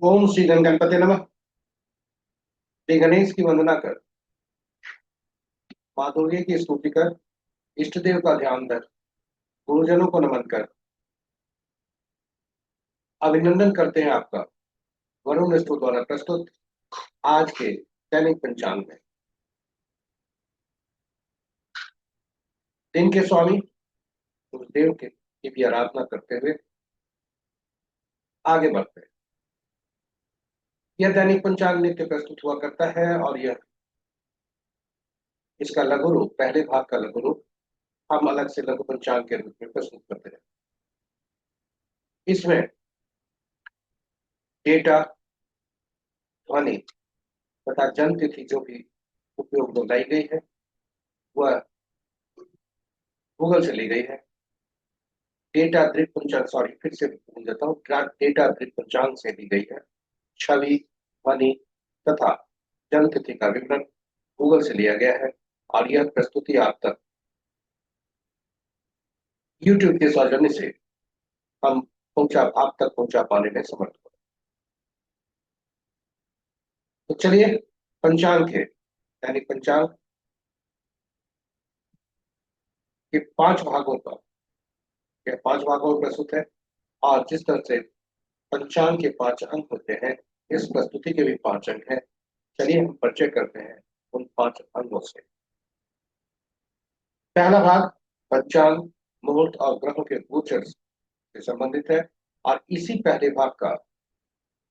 ओम श्री गणपति नमः। श्री गणेश की वंदना कर, माँ दुर्गे की स्तुति कर, इष्ट देव का ध्यान धर, गुरुजनों को नमन कर। अभिनंदन करते हैं आपका वरुण स्तु द्वारा प्रस्तुत आज के दैनिक पंचांग में। दिन के स्वामी गुरुदेव के की भी आराधना करते हुए आगे बढ़ते हैं। यह दैनिक पंचांग नित्य प्रस्तुत हुआ करता है और यह इसका लघु रूप, पहले भाग का लघु रूप हम अलग से लघु पंचांग के रूप में प्रस्तुत करते हैं। इसमें डेटा, ध्वनि तथा जन्म तिथि जो भी उपयोग में लाई गई है वह गूगल से ली गई है। डेटा दृक पंचांग, सॉरी फिर से बोल देता हूँ, डेटा दृक पंचांग से ली गई है। छवि, ध्वनि तथा जन्म तिथि का विवरण गूगल से लिया गया है और यह प्रस्तुति यूट्यूब के सौजन्य से हम पहुंचा आप तक पहुंचा पाने में समर्थ हो। तो चलिए पंचांग के दैनिक पंचांग के 5 भागों का, यह 5 भागों में प्रस्तुत है और जिस तरह से पंचांग के 5 अंक होते हैं, इस प्रस्तुति के भी 5 अंक हैं। चलिए हम परिचय करते हैं उन 5 अंगों से। पहला भाग पंचांग, मुहूर्त और ग्रहों के गोचर से संबंधित है और इसी पहले भाग का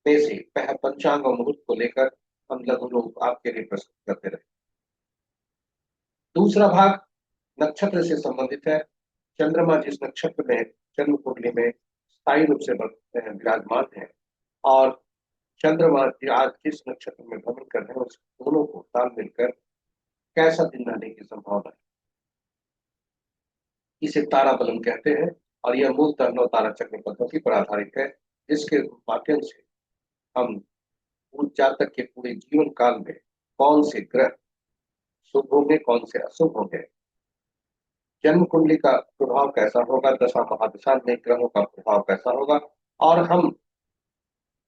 में से पंचांग और मुहूर्त को लेकर हम लघु रूप आपके लिए प्रस्तुत करते रहे। दूसरा भाग नक्षत्र से संबंधित है। चंद्रमा जिस नक्षत्र में जन्म कुंडली में स्थायी रूप से विराजमान है और चंद्रमा आज जिस नक्षत्र में भ्रमण कर रहे हैं, उस दोनों को ताल मिलकर कैसा दिन रहने की संभावना है, इसे तारा बलम कहते हैं और यह मूलतः 9 तारा चक्र पद्धति पर आधारित है, जिसके माध्यम से हम उस जातक के पूरे जीवन काल में कौन से ग्रह शुभ होंगे, कौन से अशुभ होंगे, जन्म कुंडली का प्रभाव कैसा होगा, दशा महादशा में ग्रहों का प्रभाव कैसा होगा और हम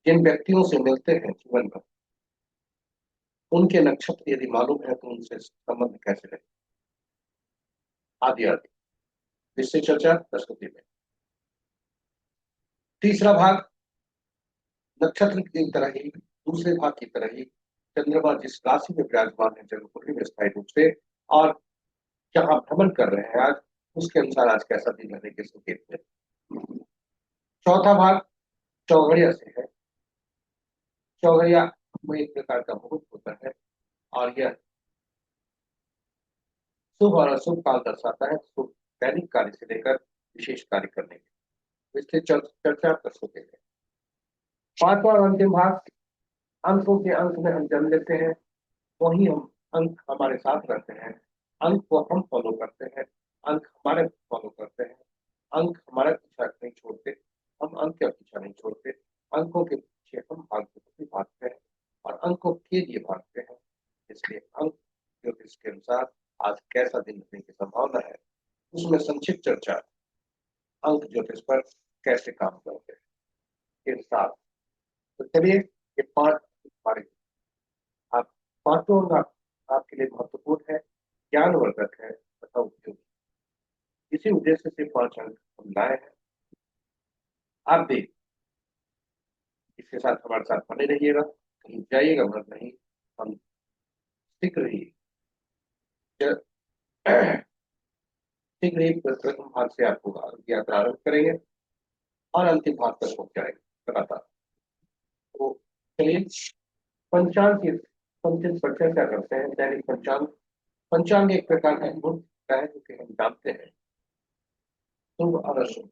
जिन व्यक्तियों से मिलते हैं जीवन में उनके नक्षत्र यदि मालूम है तो उनसे संबंध कैसे रहे, आदि आदि विषय चर्चा प्रस्तुति में। तीसरा भाग नक्षत्र की तरह ही, दूसरे भाग की तरह ही चंद्रमा जिस राशि में विराजमान है जन्म कुंडली में स्थायी रूप से और जहां भ्रमण कर रहे हैं आज, उसके अनुसार आज कैसा दिन रहने के संकेत में। चौथा भाग चौघड़िया से है। चौघड़िया में एक प्रकार का मुहूर्त होता है और यह शुभ और अशुभ काल दर्शाता है, शुभ दैनिक कार्य से लेकर विशेष कार्य करने की विस्तृत चर्चा प्रस्तुत है। पांचवा और अंतिम भाग अंकों के अंक में हम जन्म लेते हैं, वही हम अंक हमारे साथ रहते हैं, अंक को हम फॉलो करते हैं, अंक हमारे फॉलो करते हैं, अंक हमारा पीछा नहीं छोड़ते, हम अंक का पीछा नहीं छोड़ते, अंकों के पीछे हम भागते हैं और अंकों के लिए भागते हैं। इसलिए अंक ज्योतिष के अनुसार आज कैसा दिन रहने की संभावना है, उसमें संक्षिप्त चर्चा अंक ज्योतिष पर कैसे काम करते हैं इस साथ। तो चलिए ये 5 हमारे आप पांचों अंग आपके लिए महत्वपूर्ण है, ज्ञानवर्धक है तथा उपयोगी। इसी उद्देश्य से 5 अंक हम लाए हैं। आप भी इसके साथ हमारे साथ बने रहिएगा, कहीं जाइएगा मत नहीं। हम शीघ्र ही शीघ्र ही प्रथम भाग से आपको यात्रा आरंभ करेंगे और अंतिम भाग तक पहुंच जाएंगे लगातार। तो चलिए पंचांग की संक्षिप्त पर चर्चा करते हैं। दैनिक पंचांग, पंचांग एक प्रकार का अद्भुत है जो कि हम जानते हैं शुभ और अशुभ।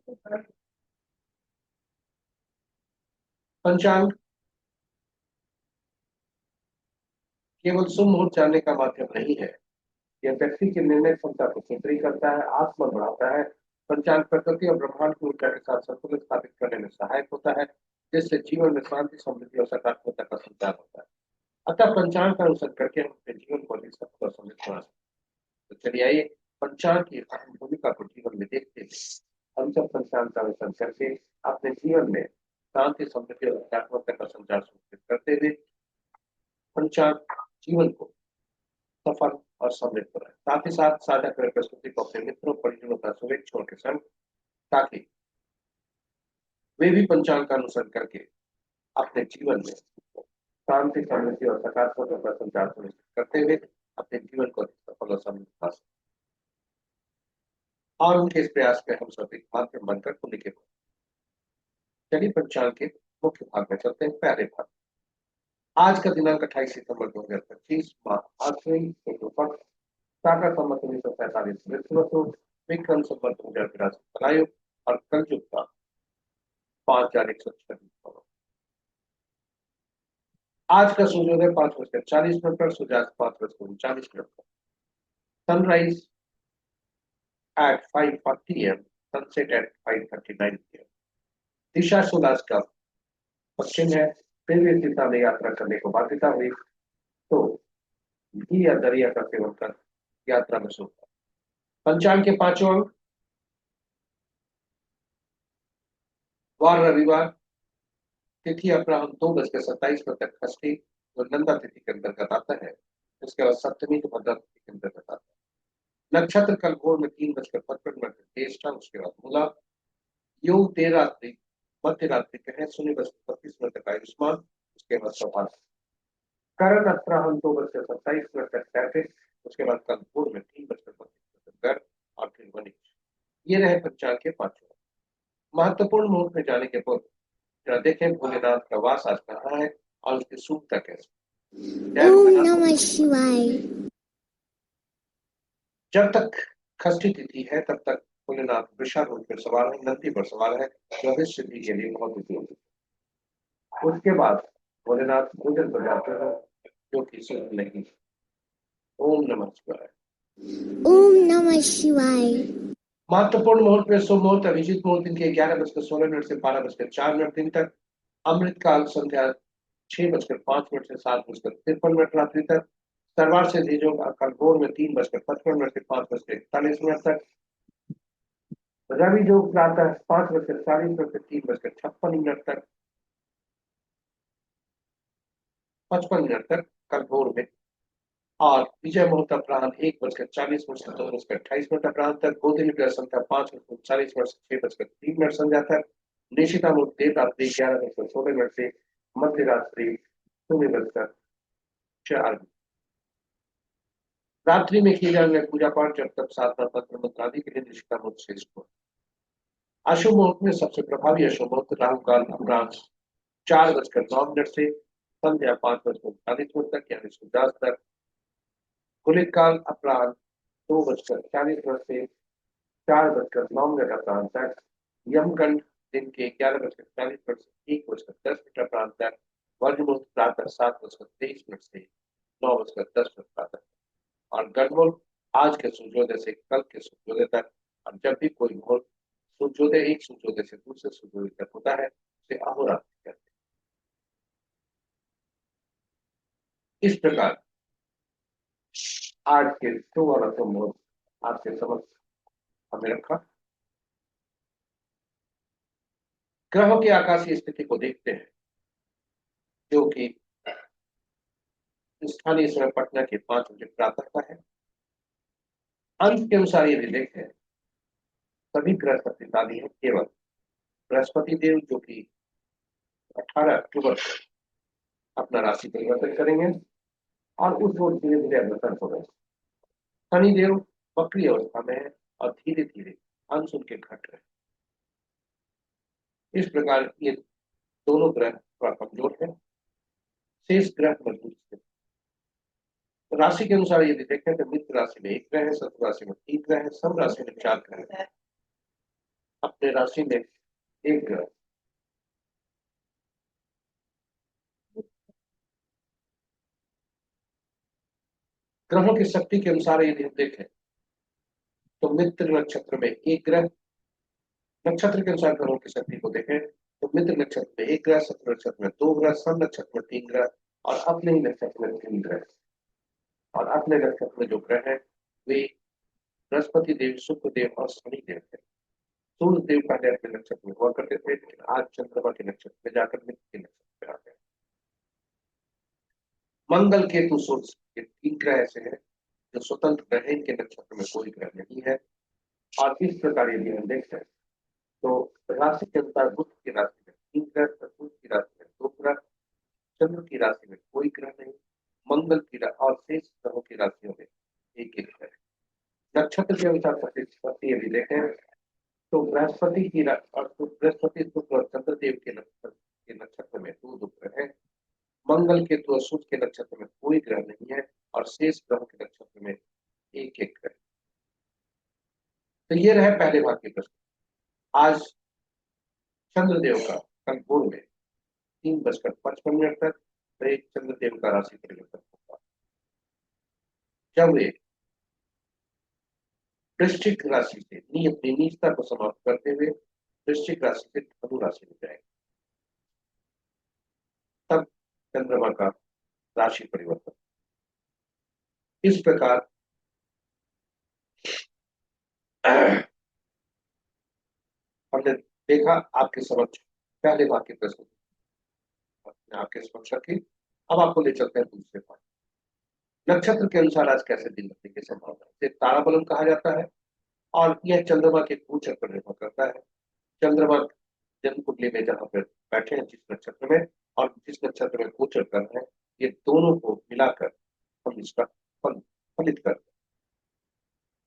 पंचांग केवल शुभ मुहूर्त जानने का माध्यम नहीं है, यह व्यक्ति की निर्णय क्षमता को सुदृढ़ करता है, आत्मा बढ़ाता है। पंचांग प्रकृति और ब्रह्मांड की ऊर्जा के साथ संतुलन स्थापित करने में सहायक होता है, जिससे जीवन में शांति, समृद्धि और सकारात्मकता का संचार होता है। अतः पंचांग का अनुसरण करके हम अपने जीवन को अधिक सफल और समृद्ध बना सकते हैं। तो चलिए आइए पंचांग की अहम भूमिका को जीवन में देखते हैं। हम सब पंचांग का अनुसरण करके अपने जीवन में शांति, समृद्धि और आध्यात्मिकता का संचार सुनिश्चित करते हुए पंचांग जीवन को सफल और समृद्ध बनाए। साथ ही साथ साझा करें प्रस्तुति को अपने मित्रों, परिजनों का शुभेच्छाओं के संग, ताकि वे भी पंचांग का अनुसरण करके अपने जीवन में शांति, समृद्धि और सकारात्मकता का संचार सुनिश्चित करते हुए अपने जीवन को सफल और समृद्ध बना सकें। और उनके इस प्रयास में हम सब एक माध्यम बनकर पुण्य के। चलिए पंचांग के मुख्य भाग में चलते हैं। पहले भाग, आज का दिनांक 28 सितंबर 2025, माह आश्विन शुक्ल पक्ष, शाका संवत 1947 विक्रम संवत 2083 कलायुग और कलयुग का 5146। आज का सूर्योदय 5:40 पर, सूर्यास्त 5:39 पर, sunrise at 5:40 am, sunset at 5:39 pm। दिशा सूर्यास्त का पश्चिम है। फिर भी इस दिशा में यात्रा करने को बाध्यता हुई तो घी या दरिया का सेवन कर यात्रा में शुभ। पंचांग के पांचों अंक, वार रविवार, तिथि अपराह्न 2:27 तक षष्ठी जो नंदा तिथि के अंतर्गत आता है। उसके बाद सप्तमी जो भद्रा तिथि के अंतर्गत आता है। नक्षत्र कल भोर में 3:55 ज्येष्ठा, उसके बाद मूला। योग देर रात्रि मध्य रात्रि के हैं 0:32 तक आयुष्मान, उसके बाद सौभाग्य। करण अपराह्न 2:27 तक पैंतीस, उसके बाद कल भोर में 3:32 तक गर्भ और फिर वनिज। ये रहे पंचांग के पांचों। महत्वपूर्ण मुहूर्त में जाने के पूर्व जरा देखें भोलेनाथ का वास आज कहाँ है और उसकी सूखता कैसे। ओम नमः शिवाय। जब तक षष्ठी तिथि है तब तक भोलेनाथ वृषारूढ़ पर सवार है, नंदी पर सवार है, जो भविष्य सिद्धि के लिए बहुत उपयोगी। उसके बाद भोलेनाथ भोजन पर जाते हैं जो कि शुद्ध नहीं। ओम नमः शिवाय। ओम नमः शिवाय। महत्वपूर्ण मुहूर्त में शुभ मुहूर्त अभिजीत मुहूर्त दिन के 11:16 से 12:04 दिन तक। अमृत काल संध्या 6:05 से 7:53 रात्रि तक। सरवार से धीजोग कल भोर में 3:55 से 5:41 तक। रवि योग प्रातः 5:40 से 3:56 तक 55 तक कल भोर में। और विजय मुहूर्त अपराह्न 1:40 से 2:28 अपराह्न तक। गोधूली प्लस संध्या 5:39 से 6:03 संध्या तक। निशिता मुहूर्त देर रात्रि 11:16 से मध्य रात्रि 0:04। रात्रि में किए जाने वाले पूजा पाठ जब तक साधना तंत्र मंत्र आदि के लिए निशिता मुहूर्त श्रेष्ठ हो। अशुभ मुहूर्त में सबसे प्रभावी अशुभ मुहूर्त राहु काल अपराह्न 4:09 से संध्या 5:39 तक यानी सूर्यास्त तक। गुलिक काल अपराह्न 2:40 से 4:09 अपराह्न तक। यमगंड दिन के 11:40 से 1:10 अपराह्न तक। वर्ग मुहूर्त प्रातः 7:23 से 9:10 तक। और गणमुहूर्त आज के सूर्योदय से कल के सूर्योदय तक। और जब भी कोई मुहूर्त सूर्योदय एक सूर्योदय से दूसरे सूर्योदय तक होता है उसे अहोरात्रि कहते हैं। इस प्रकार आज के शुभ और अशुभ मुहूर्त आपके समक्ष हमें रखा। ग्रहों की आकाशीय स्थिति को देखते हैं जो कि स्थानीय समय पटना के 5 बजे प्रातः का है। अंक के अनुसार यदि देखें सभी ग्रह शक्तिशाली हैं, केवल बृहस्पति देव जो कि 18 अक्टूबर को अपना राशि परिवर्तन करेंगे और उस ओर धीरे धीरे अग्रसर हो गए। शनिदेव वक्री अवस्था में है और धीरे धीरे अंश उनके घट रहे। इस प्रकार ये दोनों ग्रह थोड़ा कमजोर है, शेष ग्रह मजबूत है। राशि के अनुसार यदि देखें तो मित्र राशि में 1 ग्रह है, शत्रु राशि में 3 ग्रह है, सब राशि में 4 ग्रह है, अपने राशि में 1 ग्रह। ग्रहों की शक्ति के अनुसार यदि हम देखें तो मित्र नक्षत्र में 1 ग्रह, नक्षत्र के अनुसार ग्रहों की शक्ति को देखें तो मित्र नक्षत्र में 1 ग्रह, शत्रु नक्षत्र में 2 ग्रह, सब नक्षत्र में 3 ग्रह और अपने ही नक्षत्र में 3 ग्रह। और अपने नक्षत्र में जो ग्रह है वे बृहस्पति देव, शुक्र देव और शनि देव है। सूर्य देव पहले अपने नक्षत्र में हुआ करते थे, लेकिन आज चंद्रमा के नक्षत्र में जाकर मित्र के नक्षत्र में आ गए। मंगल केतु सूर्य के 3 ग्रह ऐसे हैं जो स्वतंत्र ग्रह हैं, इनके नक्षत्र में कोई ग्रह नहीं है। और इस प्रकार यदि हम देखते हैं तो राशि के अनुसार बुध की राशि में 3 ग्रह, सूर्य की राशि में 2 ग्रह, चंद्र की राशि में कोई ग्रह नहीं, मंगल की और शेष ग्रहों की राशियों में एक एक ग्रह। नक्षत्र के अनुसार प्रतिस्पर्धी यदि देखें तो बृहस्पति की और बृहस्पति शुक्र और चंद्रदेव के नक्षत्र में 2 ग्रह है। मंगल केतु और सूर्य के नक्षत्र में कोई ग्रह नहीं है और शेष ग्रहों के नक्षत्र में एक एक ग्रह। तो ये रहे पहले भाग के प्रश्न। आज चंद्रदेव का कल भोर में 3:55 तक एक चंद्रदेव का राशि परिवर्तन होगा, जब वे वृश्चिक राशि से अपनी नीचता को समाप्त करते हुए वृश्चिक राशि से धनु राशि में जाएंगे, तब चंद्रमा का राशि परिवर्तन। इस प्रकार हमने देखा आपके समक्ष पहले भाग के प्रश्न आपके समक्ष रखे। अब आपको ले चलते हैं दूसरे भाग। नक्षत्र के अनुसार आज कैसे दिन रखने की संभावना है, ताराबलम कहा जाता है और यह चंद्रमा के गोचर पर निर्भर करता है। चंद्रमा जन्म कुंडली में जहां पर बैठे हैं जिस नक्षत्र में और जिस नक्षत्र में गोचर कर रहे हैं, ये दोनों को मिलाकर हम इसका फलित करते हैं।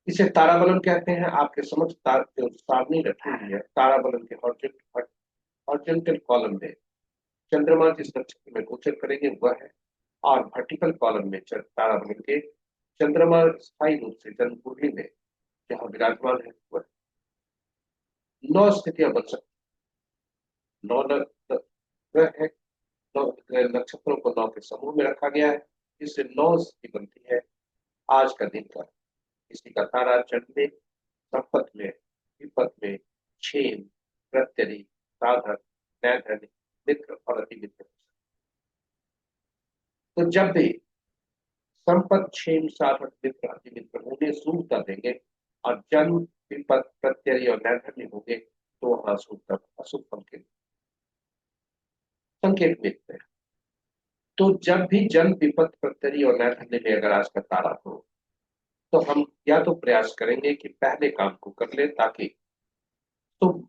इसे ताराबलम कहते हैं। आपके समक्ष जो सारणी रखी हुई है, ताराबलम के हॉरिजॉन्टल कॉलम में चंद्रमा जिस नक्षत्र में गोचर करेंगे वह है, और वर्टिकल कॉलम में ताराबलम के चंद्रमा स्थायी रूप से जन्म कुंडली में जहां विराजमान है वह 9 स्थितियां बन सकती। 9 ग्रह है, 9 नक्षत्रों को 9 के समूह में रखा गया है, इससे 9 स्थिति बनती है आज का दिन का। किसी का तारा चंड में, संपत में, विपत में, क्षेम, प्रत्यरि, साधक, नैधन, मित्र और अति मित्र। तो जब भी संपत, क्षेम, साधक, मित्र, अति मित्र होंगे शुभता देंगे, और जन्म, विपत, प्रत्यरि और नैधन्य होंगे तो वहां अशुभ फल के संकेत मिलते हैं। तो जब भी जन्म, विपत, प्रत्यरि और नैधन्य में अगर आज का तारा हो तो हम या तो प्रयास करेंगे कि पहले काम को कर ले ताकि शुभ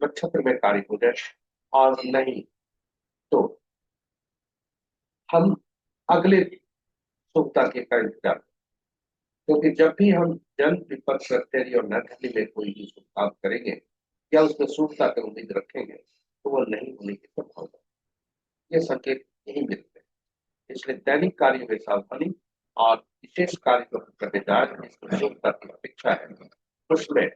नक्षत्र में कार्य हो जाए, और नहीं तो हम अगले शुभता के का इंतजार, क्योंकि जब भी हम जन्म, विपत, प्रत्यरि और नैधन्य में कोई भी शुभ काम करेंगे या उसमें शुभता की उम्मीद रखेंगे तो वह नहीं होने की संभावना, ये संकेत यही मिलते हैं। इसलिए दैनिक कार्य में सावधानी और विशेष कार्य को करने जा रहे हैं शुभता की अपेक्षा है, उसमें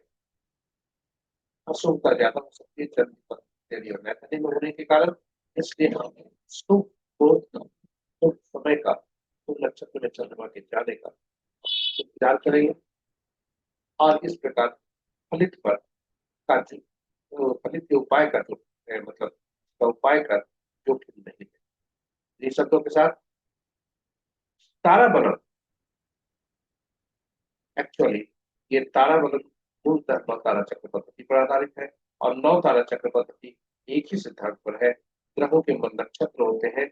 अशुभता ज्यादा हो सकती है जन्म, विपत, प्रत्यरि और नैधन्य में होने के कारण। इसलिए हम शुभ को शुभ समय का, शुभ नक्षत्र में चंद्रमा के जाने का विचार करेंगे, और इस प्रकार फलित पर का जो फलित के उपाय का जो मतलब का उपाय का जोखिम नहीं है। इन शब्दों के साथ तारा बनन, एक्चुअली ये तारा बनन मूलतः 9 तारा चक्र पद्धति पर आधारित है, और 9 तारा चक्र पद्धति एक ही सिद्धांत पर है। ग्रहों के मन नक्षत्र होते हैं,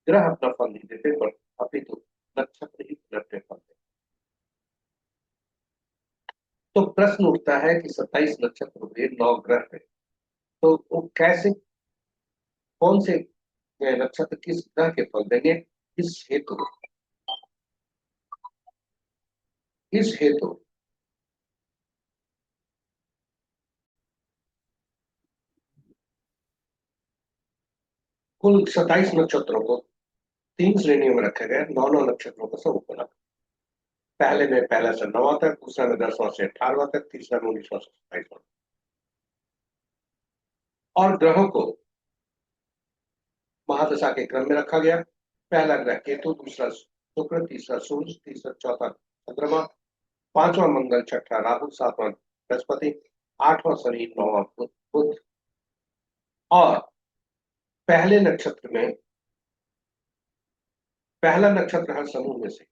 ग्रह अपना फल नहीं देते पर अपितु नक्षत्र ही अपने फल देते। तो प्रश्न उठता है कि 27 नक्षत्र हुए, 9 ग्रह है, तो वो कैसे, कौन से नक्षत्र किस ग्रह के फल देंगे, इस हेतु कुल 27 नक्षत्रों को 3 श्रेणियों में रखा गया। 9 नक्षत्रों का समूह बना। पहले में 1 से 9 तक, दूसरा में 10वां से 18वां तक, तीसरा में 19वां से 27वां। और ग्रहों को महादशा के क्रम में रखा गया। पहला ग्रह केतु, दूसरा शुक्र, तीसरा सूर्य, तीसरा चौथा चंद्रमा, 5वां मंगल, छठा राहु, 7वां बृहस्पति, 8वां शनि, 9वां बुध। और पहले नक्षत्र में पहला नक्षत्र हर समूह में से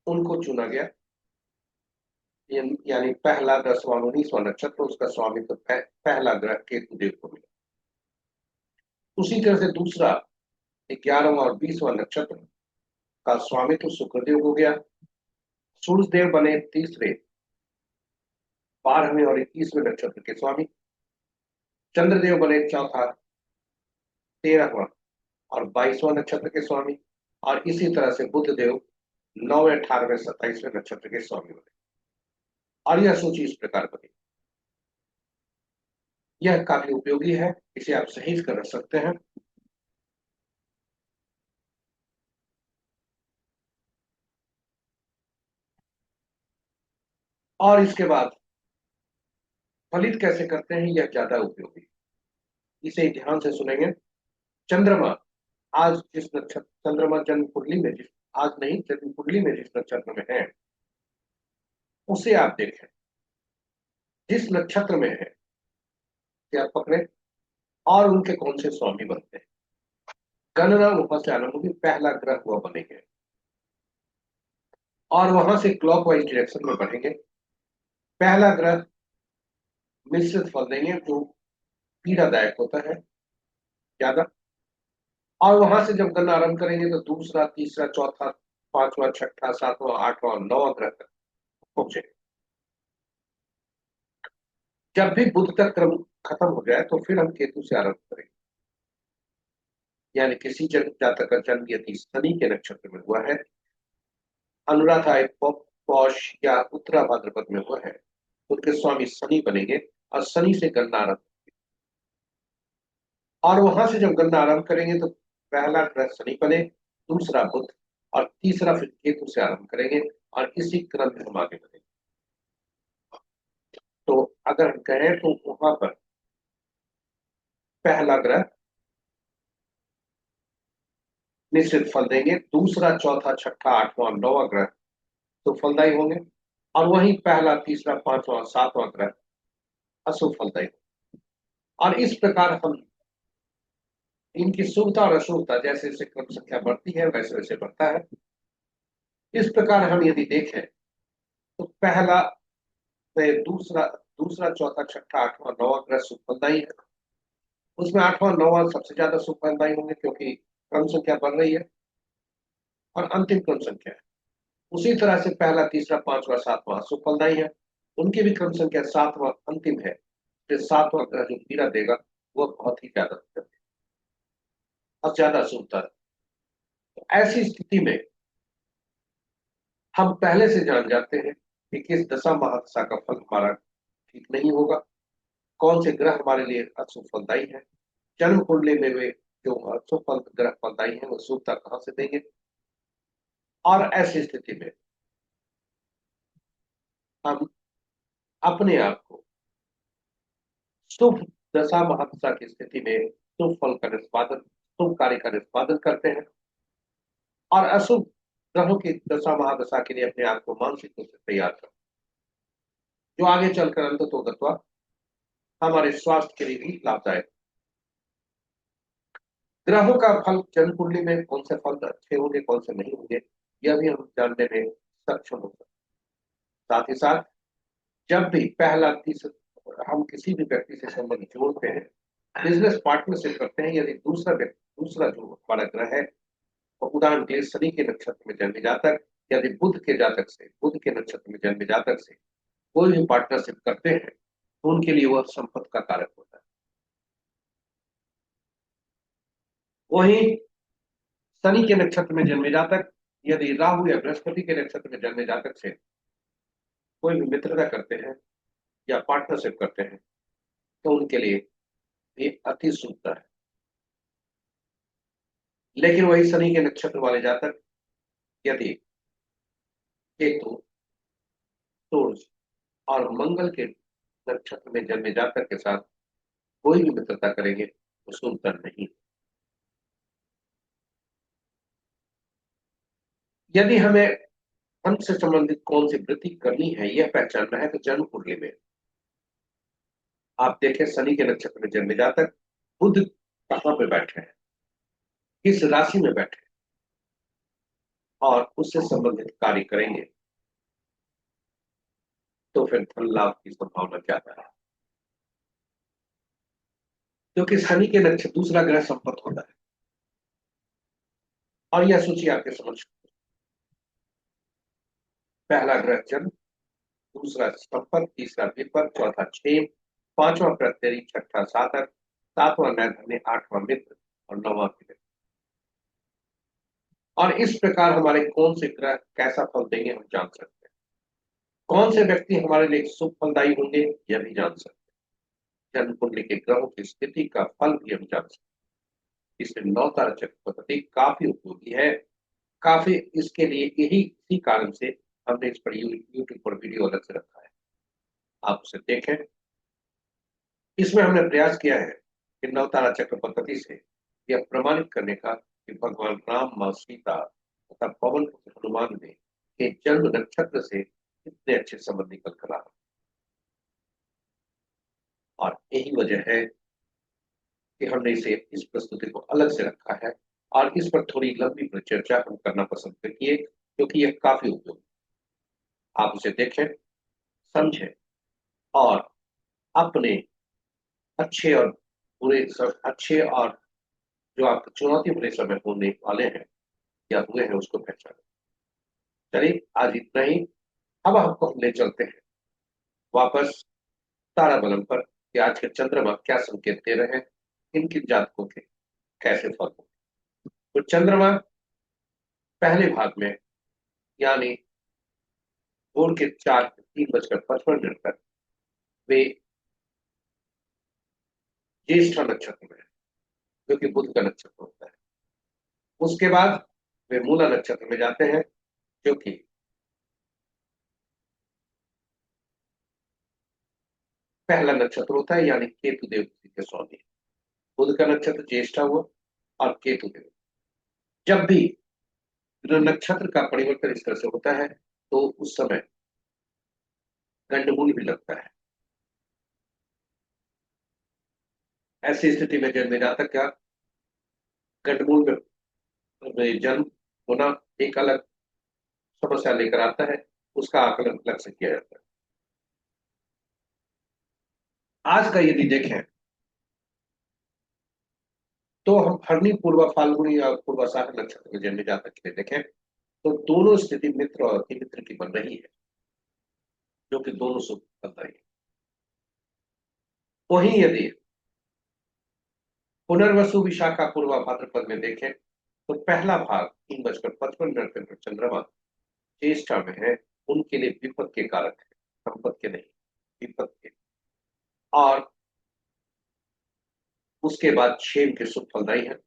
उनको चुना गया यानी पहला 10वां 19वां नक्षत्र उसका स्वामी तो पहला ग्रह केतु देव को मिला। उसी तरह से दूसरा 11वां और 20वां नक्षत्र का स्वामी तो शुक्रदेव हो गया। सूर्यदेव बने तीसरे 12वें और 21वें नक्षत्र के स्वामी। चंद्रदेव बने चौथा 13वां और 22वां नक्षत्र के स्वामी। और इसी तरह से बुध देव 9वें 18वें 27वें नक्षत्र के स्वामी बने। और यह सूची इस प्रकार बनी। यह काफी उपयोगी है, इसे आप सही कर सकते हैं। और इसके बाद फलित कैसे करते हैं यह ज्यादा उपयोगी, इसे ध्यान से सुनेंगे। चंद्रमा आज जिस नक्षत्र चंद्रमा जन्म कुंडली में जिस आज नहीं जन्म कुंडली में जिस नक्षत्र में है उसे आप देखें। जिस नक्षत्र में है क्या पकड़े और उनके कौन से स्वामी बनते हैं। गणना वहां से आरंभ होगी, पहला ग्रह हुआ बनेंगे और वहां से क्लॉकवाइज डायरेक्शन में बढ़ेंगे। पहला ग्रह मिश्रित फल देंगे जो पीड़ादायक होता है ज्यादा। और वहां से जब गणना आरंभ करेंगे तो दूसरा तीसरा चौथा 5वां 6ठा 7वां 8वां और 9वां ग्रह तक पहुंचे। जब भी बुध तक क्रम खत्म हो जाए तो फिर हम केतु से आरंभ करेंगे। यानी किसी जातक का जन्म यदि शनि के नक्षत्र में हुआ है, अनुराधा पौष या उत्तरा भाद्रपद में हुआ है, तो उनके स्वामी शनि बनेंगे और शनि से गणना आरंभ। और वहां से जब गणना आरंभ करेंगे तो पहला ग्रह शनि बने, दूसरा बुध और तीसरा फिर केतु से आरंभ करेंगे और इसी क्रम में हम आगे बढ़ेंगे। तो अगर हम कहें तो वहां पर पहला ग्रह निश्चित फल देंगे, दूसरा चौथा 6ठा 8वां 9वां ग्रह तो फलदायी होंगे और वहीं पहला तीसरा 5वां 7वां ग्रह अशुभ फलदायी। और इस प्रकार हम इनकी शुभता और अशुभता जैसे जैसे क्रम संख्या बढ़ती है वैसे वैसे बढ़ता है। इस प्रकार हम यदि देखें तो पहला से दूसरा दूसरा चौथा 6ठा 8वां 9वां ग्रह शुभ फलदायी है। उसमें 8वां 9वां सबसे ज्यादा शुभ फलदायी होंगे क्योंकि क्रम संख्या बढ़ रही है और अंतिम क्रम संख्या है। उसी तरह से पहला तीसरा 5वां 7वां शुभ फलदायी है, उनकी भी क्रम संख्या 7वां अंतिम है। फिर 7वां ग्रह जो पीड़ा देगा वह बहुत ही ज्यादा और ज्यादा शुभता है। तो ऐसी स्थिति में हम पहले से जान जाते हैं कि किस दशा महादशा का फल हमारा ठीक नहीं होगा, कौन से ग्रह हमारे लिए अशुभ फलदायी है। जन्म कुंडली में वे जो अशुभ फल ग्रह फलदायी है वो शुभता कहां से देंगे। और ऐसी स्थिति में हम अपने आप को शुभ दशा महादशा की स्थिति में शुभ फल का निष्पादन शुभ कार्य का निष्पादन करते हैं और अशुभ ग्रहों की दशा महादशा के लिए अपने आप को मानसिक रूप से तैयार करते हैं, जो आगे चलकर अंततोगत्वा हमारे स्वास्थ्य के लिए भी लाभदायक। ग्रहों का फल जन्म कुंडली में कौन से फल अच्छे होंगे कौन से नहीं होंगे यह भी हम जानने में सक्षम हो सकते। साथ ही साथ जब भी पहला तीसरा हम किसी भी व्यक्ति से संबंध जोड़ते हैं, बिजनेस पार्टनरशिप करते हैं, यदि दूसरा जो हमारा ग्रह है तो उदाहरण के लिए शनि के नक्षत्र में जन्मे जातक यदि बुध के नक्षत्र में जन्मे जातक से कोई भी पार्टनरशिप करते हैं तो उनके लिए वह संपत्ति का कारक होता है। वहीं शनि के नक्षत्र में जन्मे जातक यदि राहु या बृहस्पति के नक्षत्र में जन्मे जातक से कोई भी मित्रता करते हैं या पार्टनरशिप करते हैं तो उनके लिए ये अति शुभता है। लेकिन वही शनि के नक्षत्र वाले जातक यदि केतु सूर्य और मंगल के नक्षत्र में जन्मे जातक के साथ कोई भी मित्रता करेंगे तो शुभता नहीं। यदि हमें धन से संबंधित कौन सी वृत्ति करनी है यह पहचानना है तो जन्म कुंडली में आप देखें शनि के नक्षत्र में जन्मे जातक बुध कहां पे बैठे हैं, किस राशि में बैठे हैं और उससे संबंधित कार्य करेंगे। तो फिर धन लाभ की संभावना ज्यादा है, क्योंकि शनि के नक्षत्र दूसरा ग्रह संपत्ति होता है। और यह सूची आपके समझ, पहला ग्रह जन्म, दूसरा संपत्ति, तीसरा विपद, चौथा क्षेम, पांचवा प्रत्यय, छठा साधक, सातवां नैधन्य, आठवां मित्र और नौवां मित्र। और इस प्रकार हमारे कौन से ग्रह कैसा फल देंगे हम जान सकते हैं। कौन से व्यक्ति हमारे लिए शुभ फलदायी होंगे यह भी जान सकते हैं। जन्म कुंडली के ग्रहों की स्थिति का फल भी हम जान सकते हैं। इसलिए नौ तारा चक्र पद्धति काफी उपयोगी है, काफी। इसके लिए यही इसी कारण से हमने इस पर यूट्यूब पर वीडियो अलग से रखा है, आप उसे देखें। इसमें हमने प्रयास किया है कि नवतारा चक्र पद्धति से यह प्रमाणित करने का कि भगवान राम, मां सीता तथा पवन पुत्र हनुमान ने के जन्म नक्षत्र से कितने अच्छे संबंध निकल कर रहा। और यही वजह है कि हमने इसे इस प्रस्तुति को अलग से रखा है और इस पर थोड़ी लंबी परिचर्चा हम करना पसंद करिए, क्योंकि यह काफी उपयोगी। आप उसे देखें, समझें और अपने अच्छे और अच्छे और जो आपके चुनौती भरे समय होने वाले हैं या हुए हैं उसको पहचानें। चलिए आज इतना ही। अब आपको हम ले चलते हैं वापस तारा बलम पर कि आज के चंद्रमा क्या संकेत दे रहे हैं, किन किन जातकों के कैसे फल हो। तो चंद्रमा पहले भाग में यानी भोर के 4:03:55 तक वे ज्येष्ठा नक्षत्र में है, जो कि बुध का नक्षत्र होता है। उसके बाद वे मूला नक्षत्र में जाते हैं, जो कि पहला नक्षत्र होता है, यानी केतु देव के स्वामी। बुध का नक्षत्र ज्येष्ठा हुआ और केतु देव। जब भी नक्षत्र का परिवर्तन इस तरह से होता है तो उस समय गंडमूल भी लगता है। ऐसी स्थिति में जन्मे जातक का गंडमूल में जन्म होना एक अलग समस्या लेकर आता है, उसका आकलन अलग से किया जाता है। आज का यदि देखें तो हम हरणी, पूर्वा फाल्गुनी और पूर्वाषाढ़ नक्षत्र में जन्मे जातक के लिए देखें तो दोनों स्थिति मित्र और अति मित्र की बन रही है, जो कि दोनों शुभ बन रही है। वहीं यदि पुनर्वसु, विशाखा, पूर्वा भाद्रपद में देखें तो पहला भाग 3:55 पर चंद्रमा ज्येष्ठा में है, उनके लिए विपद के कारक है, संपद के नहीं, विपद के। और उसके बाद क्षेम के शुभ फलदायी है।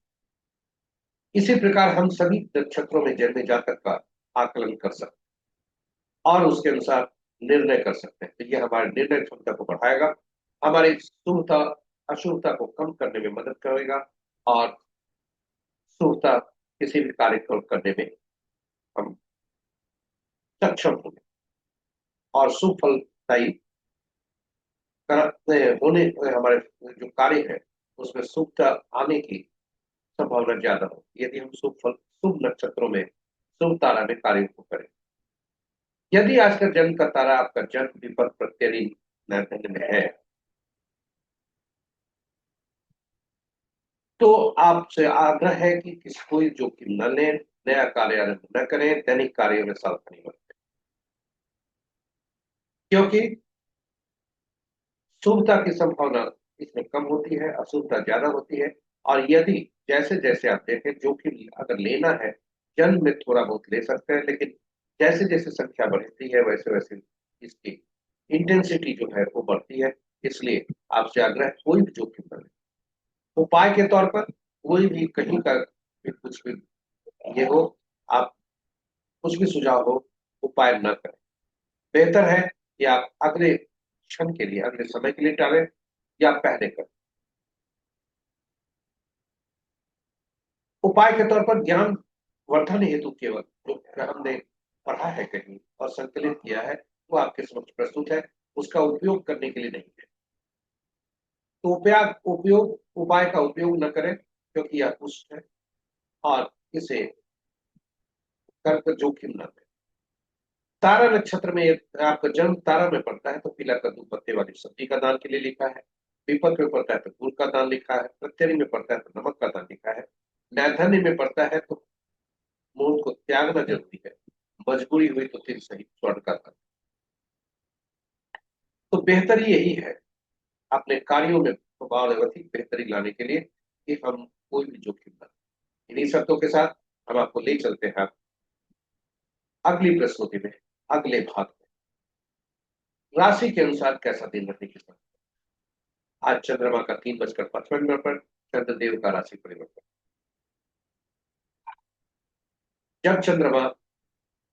इसी प्रकार हम सभी नक्षत्रों में जन्मे जातक का आकलन कर सकते हैं और उसके अनुसार निर्णय कर सकते हैं। तो यह हमारे निर्णय क्षमता को बढ़ाएगा, हमारी शुभता अशुभता को कम करने में मदद करेगा और शुभता किसी भी कार्य को करने में हम सक्षम होंगे और शुभ फलदायी होने हमारे जो कार्य है उसमें शुभता आने की संभावना ज्यादा होगी यदि हम शुभ नक्षत्रों में, शुभ तारा में कार्य को करें। यदि आज का जन्म का तारा आपका जन्म विपद प्रत्यय नैधन्य में है तो आपसे आग्रह है कि कोई जोखिम न लें, नया कार्य आरंभ न करें, दैनिक कार्यों में सावधानी बरतें, क्योंकि शुभता की संभावना इसमें कम होती है, अशुभता ज्यादा होती है। और यदि जैसे जैसे आप देखें जोखिम अगर लेना है, जन्म में थोड़ा बहुत ले सकते हैं, लेकिन जैसे जैसे संख्या बढ़ती है वैसे वैसे इसकी इंटेंसिटी जो है वो बढ़ती है। इसलिए आपसे आग्रह है कोई भी जोखिम न लें। उपाय के तौर पर कोई भी कहीं का भी कुछ भी ये हो, आप कुछ भी सुझाव हो, उपाय न करें। बेहतर है कि आप अगले क्षण के लिए, अगले समय के लिए टालें या पहले करें। उपाय के तौर पर ज्ञान वर्धन हेतु केवल जो हमने पढ़ा है कहीं और संकलित किया है वो आपके समक्ष प्रस्तुत है, उसका उपयोग करने के लिए नहीं है। तो उपाय का उपयोग न करें, क्योंकि यह दुष्ट है और इसे कर जोखिम न लें। तारा नक्षत्र में आपका जन्म तारा में पड़ता है तो पीला कद्दू पत्ते वाली सब्जी का दान के लिए लिखा है। विपत में पड़ता है तो गुड़ का दान लिखा है। प्रत्यरि में पड़ता है तो नमक का दान लिखा है। नैधन्य में पड़ता है तो मोह को त्यागना जरूरी है। मजबूरी हुई तो तिल सहित स्वर्ण का दान। तो बेहतरी यही है अपने कार्यों में और अधिक बेहतरी लाने के लिए कि हम कोई भी जोखिम न। इन्हीं शर्तों के साथ हम आपको ले चलते हैं अगली प्रस्तुति में, अगले भाग में। राशि के अनुसार कैसा दिन रहने की संभावना। आज चंद्रमा का 3:55 पर चंद्रदेव का राशि परिवर्तन। जब चंद्रमा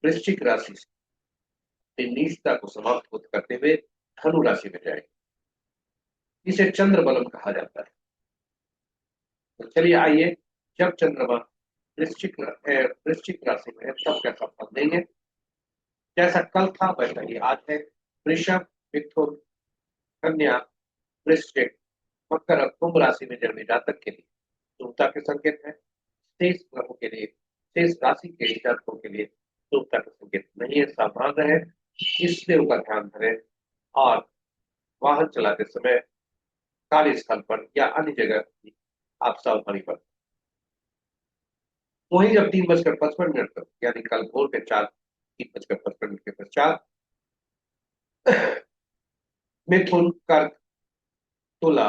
वृश्चिक राशि से अपनी नीचता को समाप्त करते हुए धनु राशि में जाएगा, इसे चंद्र बलम कहा जाता है। तो चलिए आइए, जब चंद्रमा वृश्चिक राशि में है तब कैसा फल देंगे। जैसा कल था वैसा ही आज है। वृषभ, मिथुन, कन्या, वृश्चिक, मकर और कुंभ राशि में जन्मे जातक के लिए शुभता के संकेत है। शेष ग्रहों के लिए, शेष राशि के जातकों के लिए शुभता के संकेत नहीं है। सावधान रहे, इसलिए का ध्यान धरें और वाहन चलाते समय, कार्यस्थल पर या अन्य जगह आप सावधानी बरतें। वहीं जब 3:55 तक यानी कल भोर के 3:55 के पश्चात मिथुन, कर्क, तुला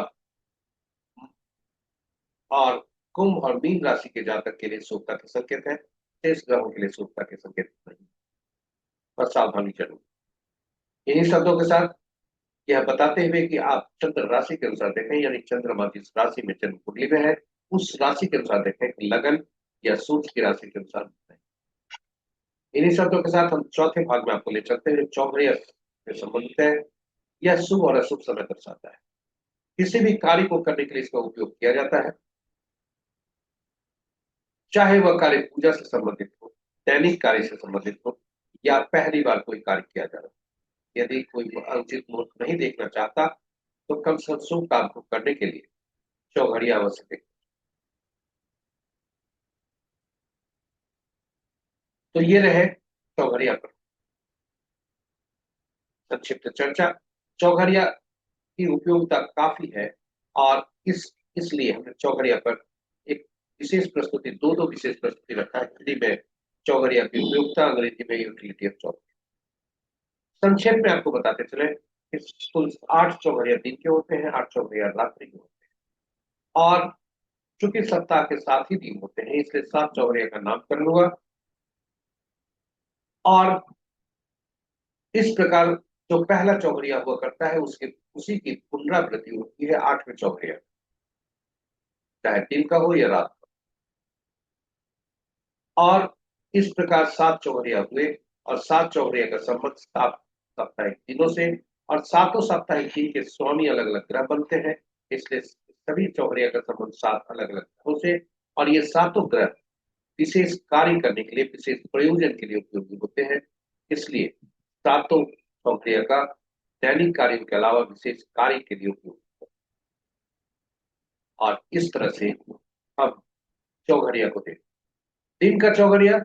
और कुंभ और मीन राशि के जातक के लिए शुभता के संकेत है। शेष ग्रहों के लिए शुभता के संकेत नहीं, पर सावधानी जरूर। इन्हीं शब्दों के साथ यह बताते हुए कि आप चंद्र राशि के अनुसार देखें, यानी चंद्रमा जिस राशि में जन्म कुंडली में है उस राशि के अनुसार देखें कि लगन या सूर्य की राशि के अनुसार देखें। इन्हीं शब्दों के साथ हम चौथे भाग में आपको ले चलते हैं। चौघड़िया से संबंधित है। यह शुभ और अशुभ समय दर्शाता है। किसी भी कार्य को करने के लिए इसका उपयोग किया जाता है, चाहे वह कार्य पूजा से संबंधित हो, दैनिक कार्य से संबंधित हो या पहली बार कोई कार्य किया जा रहा है। यदि कोई अनुचित मुहूर्त नहीं देखना चाहता तो कम से कम शुभ काम को करने के लिए चौघड़िया अवश्य देखें। तो ये रहे चौघड़िया पर संक्षिप्त चर्चा। चौघड़िया की उपयोगिता काफी है और इसलिए हमने चौघड़िया पर एक विशेष प्रस्तुति, दो विशेष प्रस्तुति रखा है। हिंदी में चौघड़िया की उपयोगिता, अंग्रेजी में यूटिलिटी ऑफ चौघड़िया। संक्षेप में आपको बताते चले कि कुल 8 चौघड़िया दिन के होते हैं, 8 चौघड़िया रात्रि के होते हैं और चूंकि सप्ताह के 7 ही दिन होते हैं इसलिए 7 चौघड़िया का नामकरण हुआ। और इस प्रकार जो पहला चौघड़िया हुआ करता है उसके उसी की पुनरावृत्ति होती है 8वें चौघड़िया, चाहे दिन का हो या रात का। और इस प्रकार 7 चौघड़िया हुए और 7 चौघड़िया का संबंध 7 साप्ताहिक दिनों से, और 7 साप्ताहिक दिन के स्वामी अलग अलग ग्रह बनते हैं, इसलिए सभी चौघड़िया का संबंध 7 अलग अलग ग्रहों से। और ये 7 ग्रह विशेष कार्य करने के लिए, विशेष प्रयोजन के लिए उपयोगी होते हैं, इसलिए 7 चौघड़िया का दैनिक कार्यों के अलावा विशेष कार्य के लिए उपयोग होता है। और इस तरह से हम चौघड़िया को देखते हैं। दिन का चौघड़िया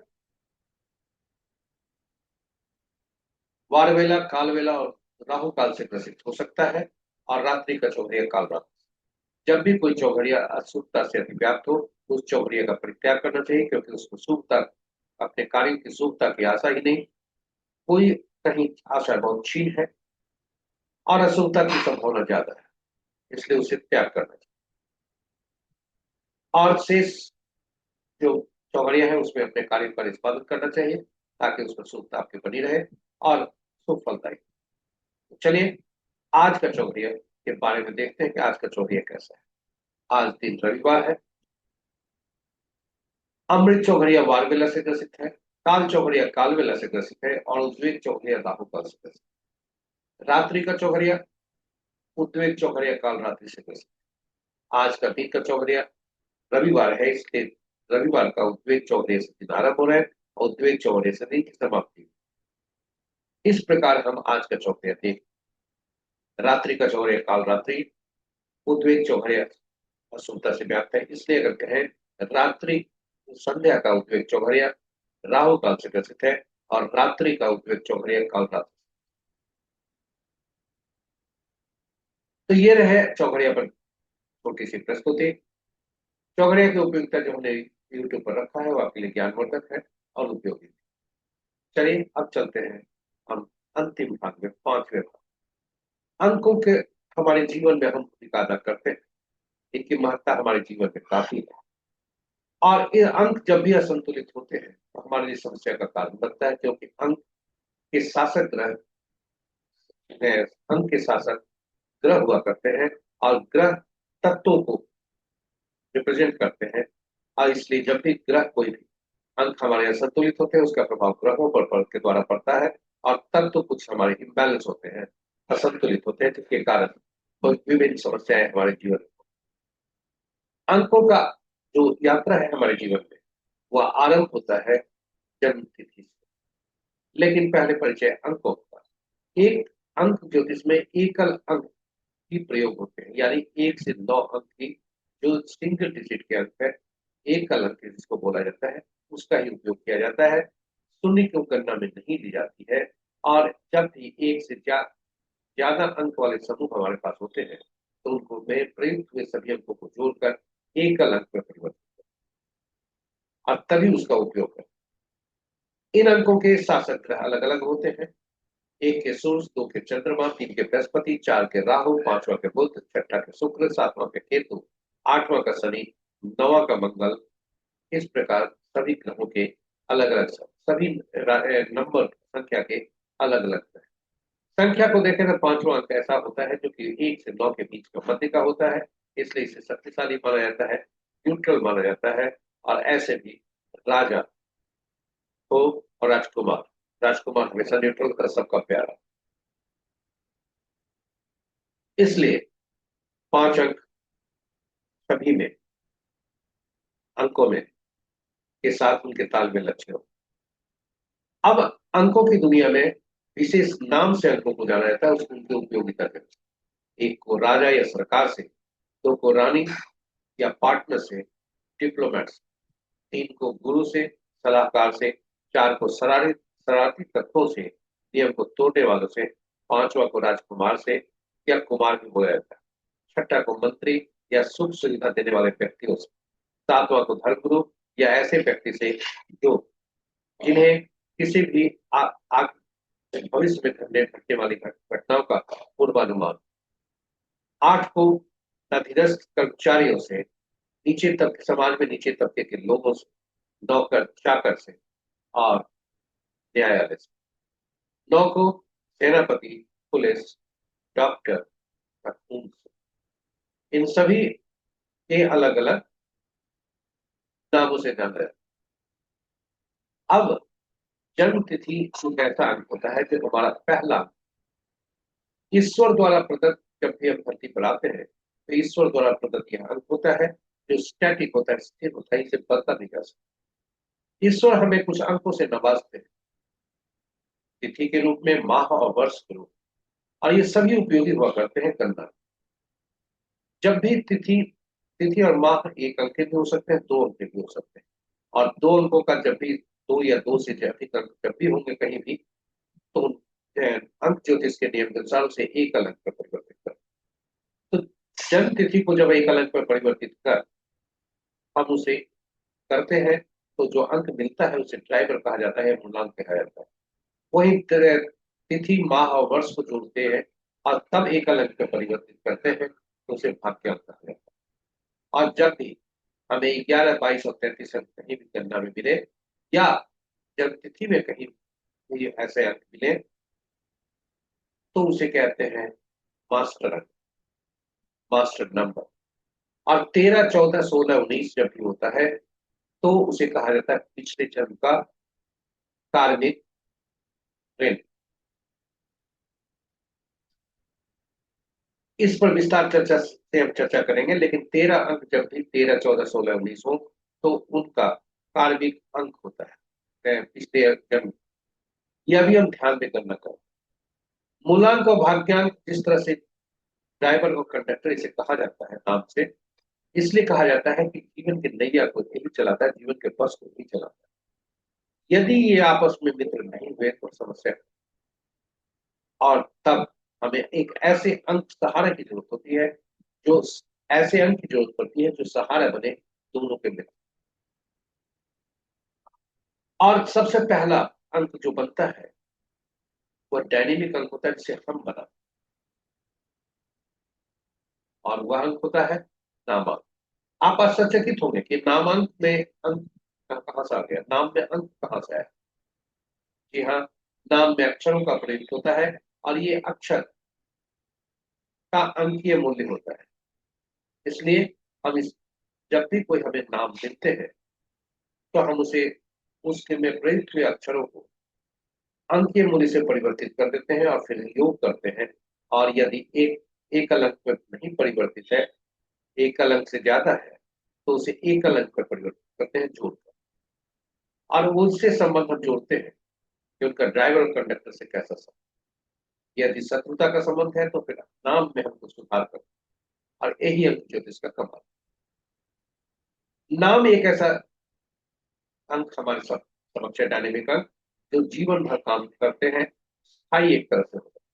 वारवेला, कालवेला और राहु काल से ग्रसित हो सकता है, और रात्रि का चौघड़िया काल रात्रि। जब भी कोई चौघड़िया अशुभता से अतिव्याप्त हो उस चौघड़िया का परित्याग करना चाहिए, क्योंकि उसको शुभता, अपने कार्यों की शुभता की आशा ही नहीं, कोई कहीं आशा बहुत क्षीण है और अशुभता की संभावना ज्यादा है, इसलिए उसे त्याग करना चाहिए। और शेष जो चौघड़िया है उसमें अपने कार्य का निष्पादन करना चाहिए ताकि उसमें शुभता आपकी बनी रहे और शुभ फलदायी। चलिए आज का चौघड़िया के बारे में देखते हैं कि आज का चौघड़िया कैसा है। आज दिन रविवार है। अमृत चौघड़िया वारवेला से ग्रसित है, काल चौघड़िया कालवेला से ग्रसित है और उद्वेग चौघड़िया राहु काल से ग्रसित है। रात्रि का चौघड़िया उद्वेग चौघड़िया काल रात्रि से ग्रसित है। आज का दिन का चौघड़िया रविवार है, इसलिए रविवार का उद्वेग चौघड़िया से दिन आरंभ हो रहा है और उद्वेग चौघड़िया से दिन की समाप्ति। इस प्रकार हम आज का चौघड़िया देख, रात्रि का चौघड़िया काल रात्रि, उद्वेग चौघड़िया अशुभता से व्याप्त है, इसलिए अगर कहें रात्रि संध्या का उद्वेग चौघड़िया राहु काल से ग्रसित है और रात्रि का उपयोग चौघड़िया काल रात्रि। तो ये रहे चौघड़िया पर छोटी सी प्रस्तुति। चौघड़िया की उपयोगिता जो हमने यूट्यूब पर रखा है वो आपके लिए ज्ञानवर्धक है और उपयोगी। चलिए अब चलते हैं हम अंतिम भाग में, पांचवें भाग। अंकों के हमारे जीवन में हम भूमिका अदा करते हैं, इनकी महत्ता हमारे जीवन में काफी है। और ये अंक जब भी असंतुलित होते हैं तो हमारे लिए समस्या का कारण बनता है, क्योंकि अंक के शासक ग्रह अंक के शासक ग्रह हुआ करते हैं और ग्रह तत्वों को रिप्रेजेंट करते हैं। और इसलिए जब भी ग्रह कोई भी अंक हमारे यहाँ संतुलित होते हैं, उसका प्रभाव ग्रहों पर के द्वारा पड़ता है। और तत्व कुछ हमारे इम्बैलेंस होते हैं, असंतुलित होते हैं, जिसके कारण कोई विभिन्न समस्याएं हमारे जीवन में। अंकों का जो यात्रा है हमारे जीवन में, वह आरंभ होता है जन्म तिथि से। लेकिन पहले परिचय अंकों का। एक अंक जो जिसमें एकल अंक ही प्रयोग होते हैं, यानी 1 से 9 अंक की जो सिंगल डिजिट के अंक है, एकल अंक जिसको बोला जाता है, उसका ही उपयोग किया जाता है। शून्य की गणना में नहीं ली जाती है। और जब भी एक से ज्यादा अंक वाले समूह हमारे पास होते हैं तो उनको में प्रयुक्त हुए सभी अंकों को जोड़कर एकल अंक में परिवर्तित और तभी उसका उपयोग है। इन अंकों के शासक ग्रह अलग अलग होते हैं। 1 के सूर्य, 2 के चंद्रमा, 3 के बृहस्पति, 4 के राहु, 5वां के बुध, 6ठा के शुक्र, 7वां के केतु, 8वां का शनि, 9वां का मंगल। इस प्रकार सभी ग्रहों के अलग अलग सभी नंबर संख्या के अलग अलग। संख्या को देखें तो 5वां अंक ऐसा होता है जो कि 1 से 9 के बीच का मध्य का होता है, इसलिए इसे शक्तिशाली माना जाता है, न्यूट्रल माना जाता है। और ऐसे भी राजा हो और राजकुमार, राजकुमार हमेशा न्यूट्रल का, सबका प्यारा। इसलिए 5 अंक सभी में अंकों में के साथ उनके तालमेल अच्छे हो। अब अंकों की दुनिया में विशेष नाम से अंकों को जाना जाता है, उसकी उनकी उपयोगिता के। 1 को राजा या सरकार से, 2 को रानी या पार्टनर से, डिप्लोमेट से, 3 को गुरु से, सलाहकार से, 4 को शरारती तत्वों से, नियम को तोड़ने वालों से, 5वां को राजकुमार से या कुमार भी बोला जाता है, 6ठा को मंत्री या सुख सुविधा देने वाले व्यक्तियों से, 7वां को धर्मगुरु या ऐसे व्यक्ति से जो जिन्हें किसी भी भविष्य में घटने वाली घटनाओं का पूर्वानुमान। 8 को अधीनस्थ कर्मचारियों से, नीचे तबके समाज में नीचे तबके के लोगों से, नौकर चाकर से और न्यायालय से। 9 को सेनापति, पुलिस, डॉक्टर, कानून से। इन सभी के अलग अलग नामों से जाना जाता है। अब जन्म तिथि एक ऐसा अंक होता है जो हमारा पहला ईश्वर द्वारा प्रदत्त, जब भी हम धरती पर आते हैं तो ईश्वर द्वारा प्रदत्त यह अंक होता है, जो स्टैटिक होता है, स्थिर होता है, इसे बदला नहीं जा सकता। ईश्वर हमें कुछ अंकों से नवाजते हैं, तिथि के रूप में, माह और वर्ष के रूप में, और ये सभी उपयोगी हुआ करते हैं गणना। जब भी तिथि तिथि और माह एक अंक के भी हो सकते हैं, 2 अंक के भी हो सकते हैं। और 2 अंकों का जब भी 2 या 2 से अधिक अंक जब भी होंगे कहीं भी, तो अंक ज्योतिष के नियम के अनुसार उसे एक अंक पर परिवर्तित कर। तो जन्म तिथि को जब एक अंक पर परिवर्तित कर हम उसे करते हैं तो जो अंक मिलता है उसे ड्राइवर कहा जाता है, मूलांक कहा जाता है। वही तिथि, माह और वर्ष को जोड़ते हैं और तब एक अंक पर परिवर्तित करते हैं तो उसे भाग्यांक कहा जाता है। और जब भी हमें 11, 22 और 33 अंक कहीं भी गणना में मिले, या जब तिथि में कहीं भी ऐसे अंक मिले, तो उसे कहते हैं मास्टर अंक, मास्टर नंबर। और 13, 14, 16, 19 जब भी होता है तो उसे कहा जाता है पिछले जन्म का कार्मिक ऋण। इस पर विस्तार चर्चा से हम चर्चा करेंगे, लेकिन 13 अंक जब भी 13, 14, 16, 19 हो तो उनका कार्मिक अंक होता है पिछले जन्म। यह भी हम ध्यान में करना करें। मूलांक और भाग्यांक जिस तरह से ड्राइवर और कंडक्टर इसे कहा जाता है नाम से, इसलिए कहा जाता है कि जीवन की नैया को यही चलाता है, जीवन के बस को यही चलाता है। यदि ये आपस में मित्र नहीं हुए तो समस्या है। और तब हमें एक ऐसे अंक सहारा की जरूरत होती है, जो ऐसे अंक की जरूरत पड़ती है जो सहारा बने दोनों के मित्र। और सबसे पहला अंक जो बनता है वह डायनेमिक अंक होता है जिसे हम बना, और वह अंक होता है नामांक। आप आश्चर्यचकित होंगे कि नामांक में अंक कहां से आ गया, नाम में अंक कहां से आया। जी हाँ, नाम में अक्षरों का प्रयोग होता है, और ये अक्षर का अंकीय मूल्य होता है। इसलिए हम इस जब भी कोई हमें नाम मिलते हैं तो हम उसे उसके में प्रयुक्त हुए अक्षरों को अंकीय मूल्य से परिवर्तित कर देते हैं और फिर योग करते हैं। और यदि एक अंक में नहीं परिवर्तित है, एक अंक से ज्यादा है, तो उसे एक अंक पर परिवर्तित करते हैं जोड़कर, और उससे संबंध हम जोड़ते हैं कि उनका ड्राइवर और कंडक्टर से कैसा संबंध। यदि शत्रुता का संबंध है तो फिर नाम में हमको सुधार करते हैं, और यही अंक ज्योतिष का कमाल। नाम एक ऐसा अंक हमारे समक्ष है, डायनेमिक अंक, जो जीवन भर काम करते हैं, स्थायी एक तरह से होता है,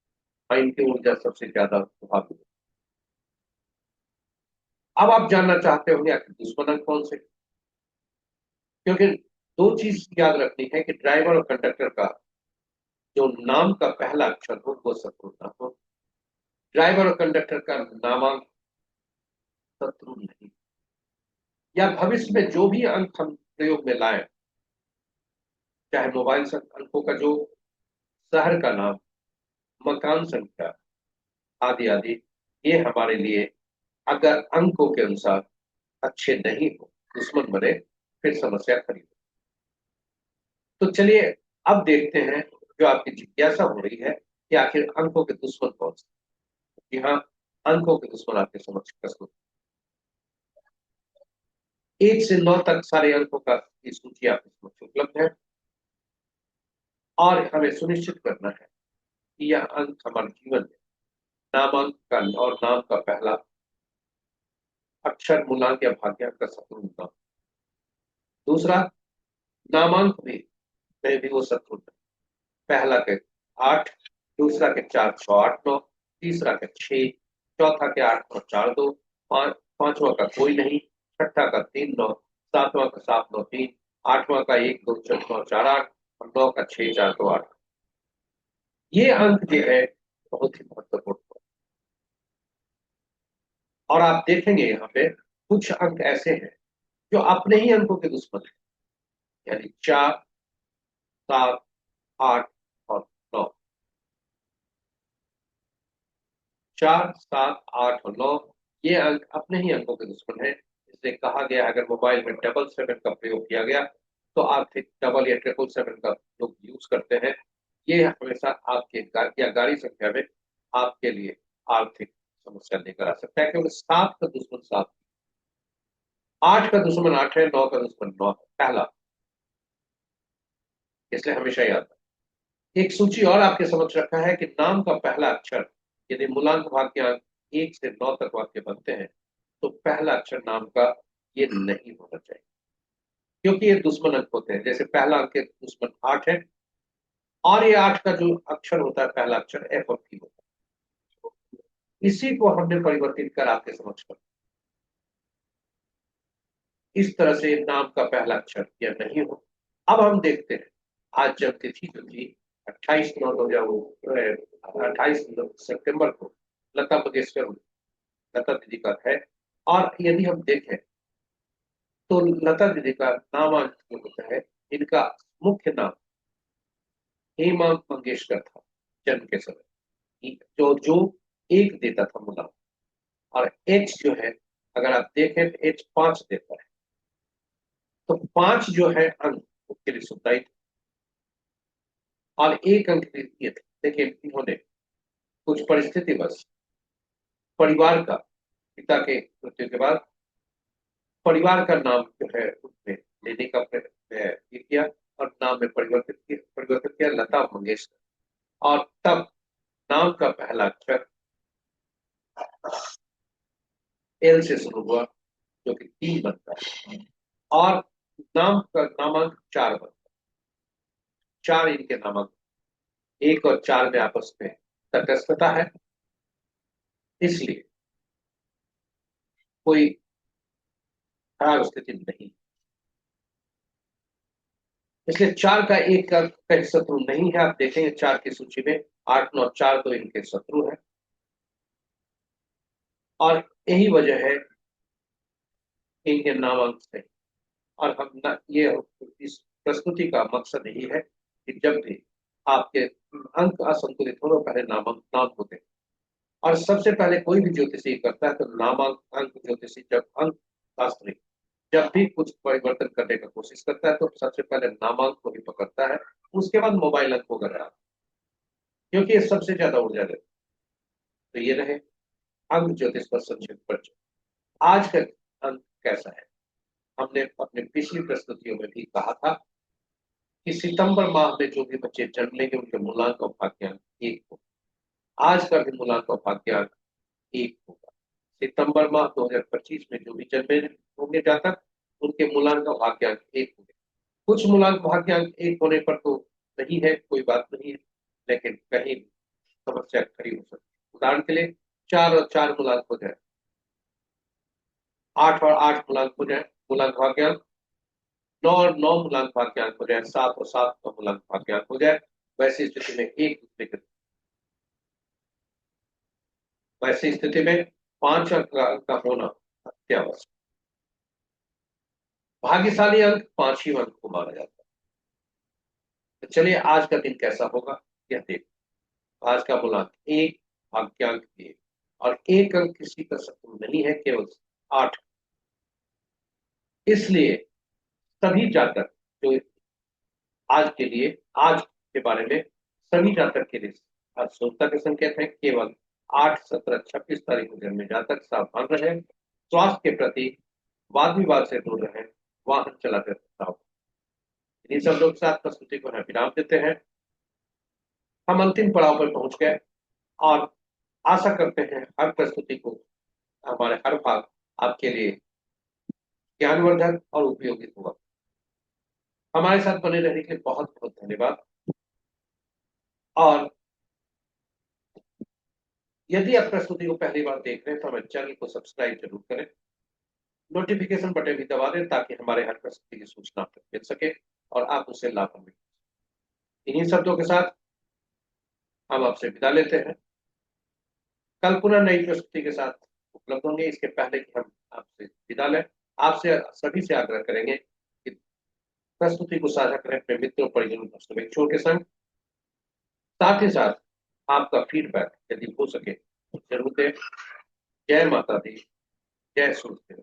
और इनकी ऊर्जा सबसे ज्यादा प्रभावित है। अब आप जानना चाहते होंगे आखिर दुश्मन अंक कौन से, क्योंकि दो चीज याद रखनी है कि ड्राइवर और कंडक्टर का जो नाम का पहला अक्षर हो वो शत्रु ना हो। ड्राइवर और कंडक्टर का नामांक शत्रु नहीं, या भविष्य में जो भी अंक हम प्रयोग में लाएं, चाहे मोबाइल अंकों का जो, शहर का नाम, मकान संख्या आदि आदि, ये हमारे लिए अगर अंकों के अनुसार अच्छे नहीं हो, दुश्मन बने, फिर समस्या खड़ी हो। तो चलिए अब देखते हैं, जो आपकी जिज्ञासा हो रही है कि आखिर अंकों के दुश्मन कौन से। जी हाँ, अंकों के दुश्मन आपके समक्ष प्रस्तुत। 1 से 9 तक सारे अंकों का ये सूची आपके समक्ष उपलब्ध है, और हमें सुनिश्चित करना है कि यह अंक हमारे जीवन में नामांक का और नाम का पहला अक्षर मूलांक या भाग्यांक का शत्रु ना हो। दूसरा, नामांक में भी वो शत्रु ना, पहला के 8, दूसरा के 4 6 8 9, तीसरा के 6, चौथा के 8 9 4 2, पांचवा का कोई नहीं, छठा का 3 9, सातवां का 7 9 3, आठवां का 1 2 6 9 4 8, और 9 का 6 4 2 8। ये अंक जो है बहुत ही महत्वपूर्ण है। और आप देखेंगे यहाँ पे कुछ अंक ऐसे हैं जो अपने ही अंकों के दुश्मन है, यानी 4 7 8 और 9। 4 7 8 और 9 ये अंक अपने ही अंकों के दुश्मन है। इसलिए कहा गया, अगर मोबाइल में 777 का प्रयोग किया गया तो आर्थिक डबल या 777 का लोग यूज करते हैं, ये हमेशा आपके या गाड़ी संख्या में आपके लिए आर्थिक समस्या लेकर आ सकता है, क्योंकि 7 का दुश्मन 7, 8 का दुश्मन 8 है, 9 का दुश्मन 9 है पहला। इसलिए हमेशा याद रखें। एक सूची और आपके समक्ष रखा है कि नाम का पहला अक्षर, यदि मूलांक वाक्यांक 1 से 9 तक वाक्य बनते हैं, तो पहला अक्षर नाम का ये नहीं होना चाहिए, क्योंकि ये दुश्मन अंक होते हैं। जैसे पहला अंक के दुश्मन 8 है, और ये 8 का जो अक्षर होता है पहला अक्षर एफ और पी होता है। इसी को हमने परिवर्तित कर आपके समक्ष कर, इस तरह से नाम का पहला अक्षर या नहीं हो। अब हम देखते हैं, आज जब तिथि जो थी 28 को लता मंगेशकर, लता दीदी का है। और यदि हम देखें तो लता दीदी का नामांक जो होता है, इनका मुख्य नाम हेमा मंगेशकर था जन्म के समय, जो जो एक देता था मुला, और एच जो है, अगर आप देखें तो एच 5 देता है, तो 5 जो है अंक उसके लिए सुखदायी था, और एक अंक ये थे। देखिए, इन्होंने कुछ परिस्थिति बस परिवार का, पिता के मृत्यु के बाद परिवार का नाम जो है उसमें लेने का ये किया, और नाम में परिवर्तित किया लता मंगेशकर। और तब नाम का पहला अक्षर एल से शुरू हुआ, जो कि 3 बनता है, और नाम का नामांक 4 बनता है। 4 इनके नामांक, 1 और 4 में आपस में तटस्थता है, इसलिए कोई खराब स्थिति नहीं। इसलिए 4 का 1 का कहीं शत्रु नहीं है। आप देखेंगे 4 की सूची में 8, 9, 4 तो इनके शत्रु हैं, और यही वजह है इनके नामांक से। और हम ना, ये इस प्रस्तुति का मकसद यही है कि जब भी आपके अंक असंतुलित हो तो पहले नामांक नाम होते हैं। और सबसे पहले कोई भी ज्योतिषी करता है तो नामांक अंक ज्योतिषी जब अंक शास्त्री जब भी कुछ परिवर्तन करने का कोशिश करता है तो सबसे पहले नामांक को ही पकड़ता है, उसके बाद मोबाइल अंक वगैरह, क्योंकि ये सबसे ज्यादा ऊर्जा देता है। तो ये रहे अंक ज्योतिष पर संक्षिप्त परिचय। आज का अंक कैसा है, हमने अपने पिछली प्रस्तुतियों में भी कहा था कि सितंबर माह में जो भी बच्चे जन्म लेंगे उनके मूलांक और भाग्यांक 1 होगा। आज का भी मूलांक और भाग्यांक 1 होगा। सितंबर माह 2025 में जो भी जन्मे होंगे जातक, उनके मूलांक और भाग्यांक 1 होंगे। कुछ मूलांक भाग्यांक 1 होने पर तो नहीं है, कोई बात नहीं है, लेकिन कहीं समस्या खड़ी हो सकती है। उदाहरण के लिए 4 और 4 मूलांक हो जाए, 8 और 8 मूलांक हो जाए मूलांक भाग्यांक, 9 और 9 मूलांक भाग्यांक हो जाए, 7 और 7 का मूलांक भाग्यांक हो जाए, वैसी स्थिति में एक दूसरे के वैसी स्थिति में 5 अंक का होना अत्यावश्यक। भाग्यशाली अंक 5 ही अंक को माना जाता है। तो चलिए आज का दिन कैसा होगा यह देखो। आज का मूलांक 1, भाग्यांक 1, और 1 अंक किसी का शत्रु नहीं है, केवल 8। इसलिए सभी जातक जो आज के लिए, आज के बारे में सभी जातक के लिए आज शुभता के संकेत है। केवल 8, 17, 26 तारीख को जन्मे जातक सावधान रहे, स्वास्थ्य के प्रति वाद विवाद से दूर रहे, वाहन चलाते सावधान। इन्हीं सब लोग के साथ प्रस्तुति को विराम देते हैं। हम अंतिम पड़ाव पर पहुंच गए और आशा करते हैं हर प्रस्तुति को, हमारे हर भाग आपके लिए ज्ञानवर्धक और उपयोगी होगा। हमारे साथ बने रहने के लिए बहुत बहुत धन्यवाद। और यदि आप प्रस्तुति को पहली बार देख रहे हैं तो हमारे चैनल को सब्सक्राइब जरूर करें, नोटिफिकेशन बटन भी दबा दें ताकि हमारे हर प्रस्तुति की सूचना आपको मिल सके और आप उससे लाभ मिले। इन्हीं शब्दों के साथ हम आपसे विदा लेते हैं। कल पुनः नई प्रस्तुति के साथ उपलब्ध होंगे। इसके पहले कि हम आपसे विदा लें, आपसे सभी से आग्रह करेंगे कि प्रस्तुति को साझा करें अपने मित्रों, परिजनों, दोस्तों के संग। साथ ही साथ आपका फीडबैक यदि हो सके तो जरूर दें। जय माता दी, जय सूर्य।